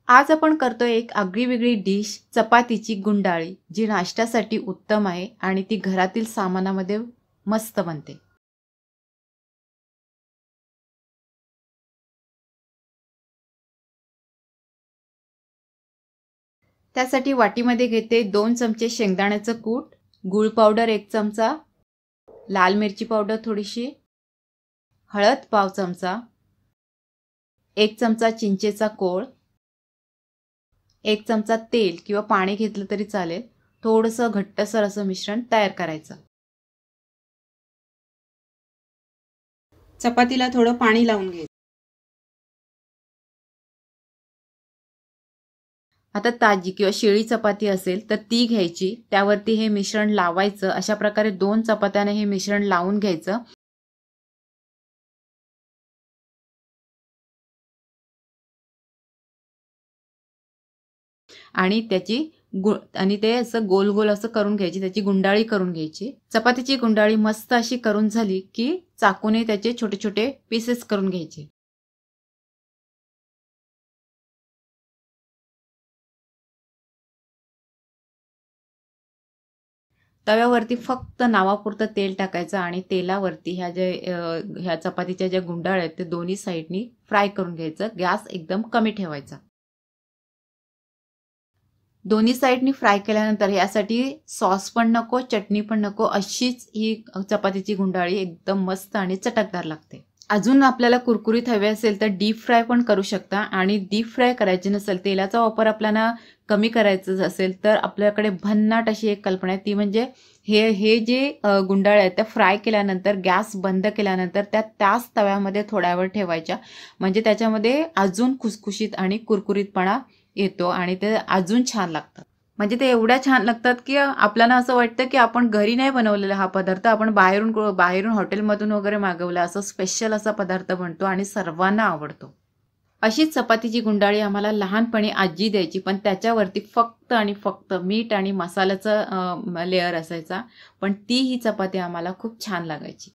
आज आपण करतोय एक आगळीवेगळी डिश, चपातीची गुंडाळी, जी नाश्त्यासाठी उत्तम आहे आणि ती घरातील सामानामध्ये मस्त बनते. त्यासाठी वाटीमध्ये घेते 2 चमचे शेंगदाण्याचं कूट, गूळ पावडर 1 चमचा, लाल मिरची पावडर थोडीशी, हळद पाव चमचा, 1 चमचा चिंचेचा कोळ, 1 चमचा तेल किंवा पाणी घेतलं तरी चालेल. थोडंसं घट्टसर असं मिश्रण तयार करायचं. चपातीला थोडं पाणी लावून घ्यायचं. आता ताजी किंवा शिळी चपाती असेल तर ती घ्यायची, त्यावरती हे मिश्रण लावायचं. अशा प्रकारे 2 चपात्याने हे मिश्रण लावून घ्यायचं. आणि ते असं गोल गोल असं करून घ्यायची, त्याची गुंडाळी करून घ्यायची. चपातीची गुंडाळी मस्त अशी करून झाली की चाकूने त्याचे छोटे छोटे पीसेस करून घ्यायचे. तव्यावरती फक्त नावापुरतं तेल टाकायचं आणि तेलावरती ह्या चपातीच्या ज्या गुंडाळ आहेत ते दोन्ही साईडनी फ्राय करून घ्यायचं. गॅस एकदम कमी ठेवायचा. दोन्ही साईडनी फ्राय केल्यानंतर यासाठी सॉस पण नको, चटणी पण नको, अशीच ही चपातीची गुंडाळी एकदम मस्त आणि चटकदार लागते. अजून आपल्याला कुरकुरीत हवे असेल तर डीप फ्राय पण करू शकता. आणि डीप फ्राय करायची नसेल, तेलाचा वापर आपल्याला कमी करायचा असेल तर आपल्याकडे भन्नाट अशी एक कल्पना आहे, ती म्हणजे हे हे जे गुंडाळ्या आहेत त्या फ्राय केल्यानंतर गॅस बंद केल्यानंतर त्याच तव्यामध्ये थोड्या वेळ ठेवायच्या. म्हणजे त्याच्यामध्ये अजून खुसखुशीत आणि कुरकुरीतपणा येतो आणि ते अजून छान लागतात. म्हणजे ते एवढ्या छान लागतात की आपल्याला असं वाटतं की आपण घरी नाही बनवलेला हा पदार्थ, आपण बाहेरून हॉटेलमधून वगैरे मागवला, असं स्पेशल असा पदार्थ बनतो आणि सर्वांना आवडतो. अशीच चपातीची गुंडाळी आम्हाला लहानपणी आजी द्यायची, पण त्याच्यावरती फक्त आणि फक्त मीठ आणि मसाल्याचा लेअर असायचा. पण ती ही चपाती आम्हाला खूप छान लागायची.